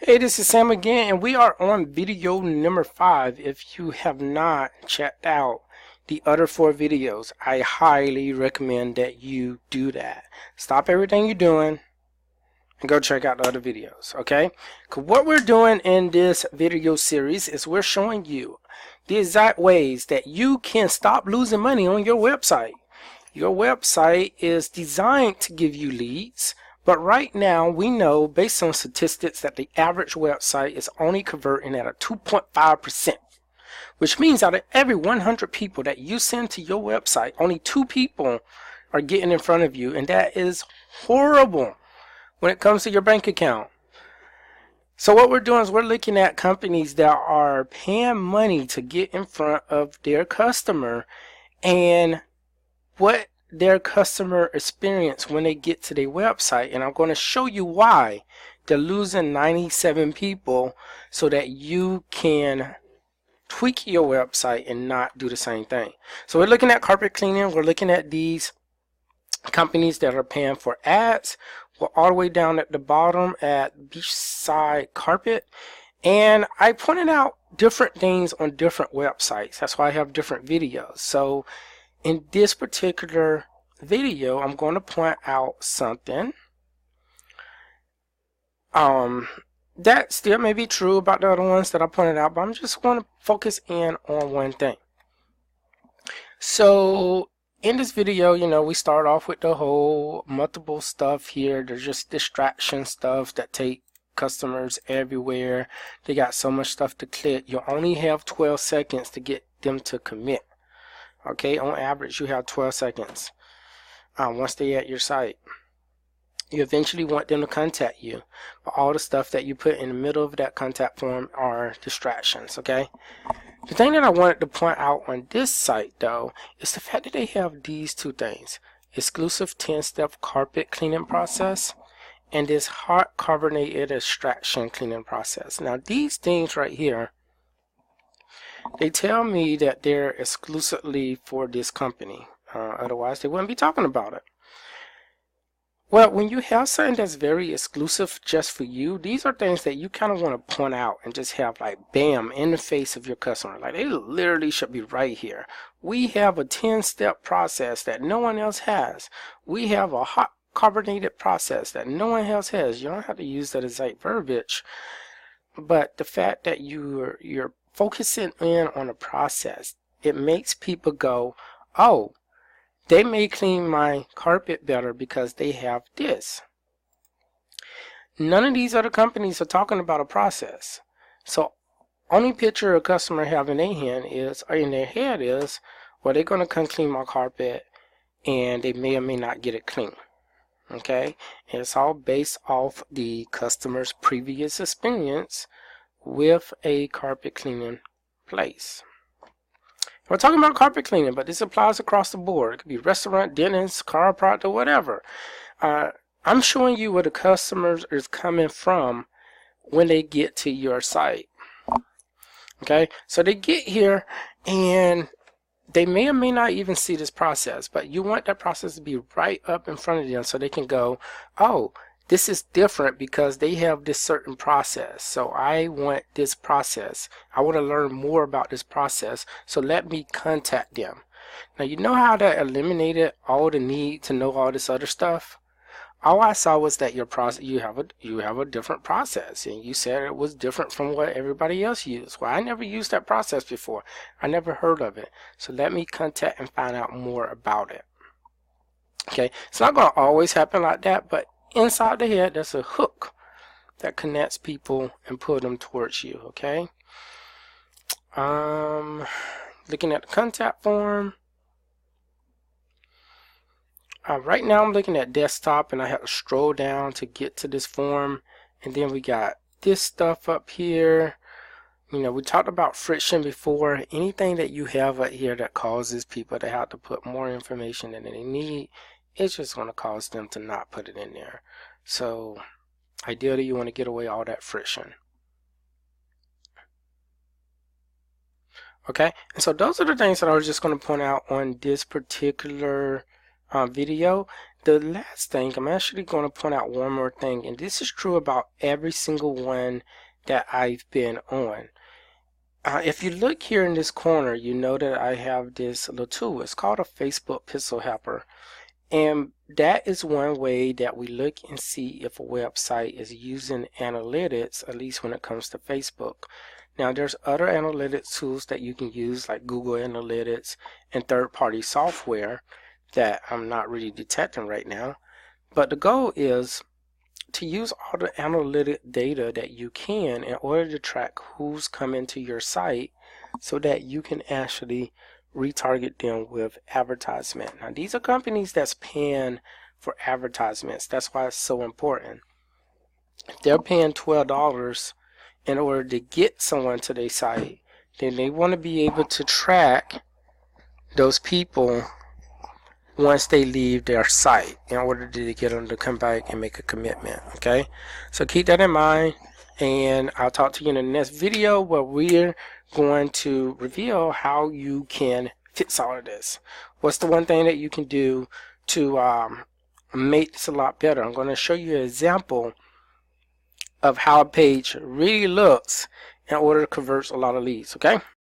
Hey, this is Sam again, and we are on video number 5. If you have not checked out the other 4 videos, I highly recommend that you do that. Stop everything you're doing and go check out the other videos, okay? 'Cause what we're doing in this video series is we're showing you the exact ways that you can stop losing money on your website. Your website is designed to give you leads, but right now we know based on statistics that the average website is only converting at a 2.5%, which means out of every 100 people that you send to your website, only 2 people are getting in front of you, and that is horrible when it comes to your bank account. So what we're doing is we're looking at companies that are paying money to get in front of their customer and what their customer experience when they get to their website, and I'm going to show you why they're losing 97 people so that you can tweak your website and not do the same thing. So we're looking at carpet cleaning. We're looking at these companies that are paying for ads. We're all the way down at the bottom at Beachside Carpet, and I pointed out different things on different websites. That's why I have different videos. So in this particular video, I'm going to point out something that still may be true about the other ones that I pointed out, but I'm just going to focus in on one thing. So in this video, we start off with the whole multiple stuff here. There's just distraction stuff that take customers everywhere. They got so much stuff to click. You only have 12 seconds to get them to commit. Okay, on average you have 12 seconds once they're at your site. You eventually want them to contact you, but all the stuff that you put in the middle of that contact form are distractions. Okay, the thing that I wanted to point out on this site though is the fact that they have these 2 things: exclusive 10-step carpet cleaning process and this hot carbonated extraction cleaning process. Now these things right here, they tell me that they're exclusively for this company. Otherwise, they wouldn't be talking about it. Well, when you have something that's very exclusive just for you, these are things that you kind of want to point out and just have like bam in the face of your customer. Like they literally should be right here. We have a 10-step process that no one else has. We have a hot carbonated process that no one else has. You don't have to use that exact verbiage, but the fact that you're focusing in on a process, it makes people go, oh, they may clean my carpet better because they have this. None of these other companies are talking about a process. So only picture a customer have in their hand is, or in their head is, well, they're going to come clean my carpet and they may or may not get it clean. Okay, and it's all based off the customer's previous experience with a carpet cleaning place. We're talking about carpet cleaning, but this applies across the board. It could be restaurant, dentist, chiropractor, whatever. I'm showing you where the customers is coming from when they get to your site. Okay, so they get here and they may or may not even see this process, but you want that process to be right up in front of them so they can go, oh, this is different because they have this certain process. So I want this process. I want to learn more about this process. So let me contact them. Now, you know how that eliminated all the need to know all this other stuff? All I saw was that your process, you have a different process, and you said it was different from what everybody else used. Well, I never used that process before. I never heard of it. So let me contact and find out more about it. Okay, it's not going to always happen like that, but inside the head, there's a hook that connects people and pull them towards you. Okay. Looking at the contact form. Right now I'm looking at desktop, and I have to scroll down to get to this form, and then we got this stuff up here. We talked about friction before. Anything that you have up here that causes people to have to put more information than they need, it's just going to cause them to not put it in there. So ideally you want to get away all that friction. Okay, and so those are the things that I was just going to point out on this particular video. the last thing, I'm actually going to point out one more thing, and this is true about every single one that I've been on. If you look here in this corner, you know that I have this little tool. It's called a Facebook Pixel Helper. And that is one way that we look and see if a website is using analytics, at least when it comes to Facebook. Now, there's other analytics tools that you can use, like Google Analytics and third-party software that I'm not really detecting right now. But the goal is to use all the analytic data that you can in order to track who's coming to your site so that you can actually retarget them with advertisement. Now, these are companies that's paying for advertisements. That's why it's so important. If they're paying $12 in order to get someone to their site, then they want to be able to track those people once they leave their site in order to get them to come back and make a commitment. Okay, so keep that in mind, and I'll talk to you in the next video where we're going to reveal how you can fix all of this. What's the one thing that you can do to make this a lot better? I'm going to show you an example of how a page really looks in order to convert a lot of leads. Okay.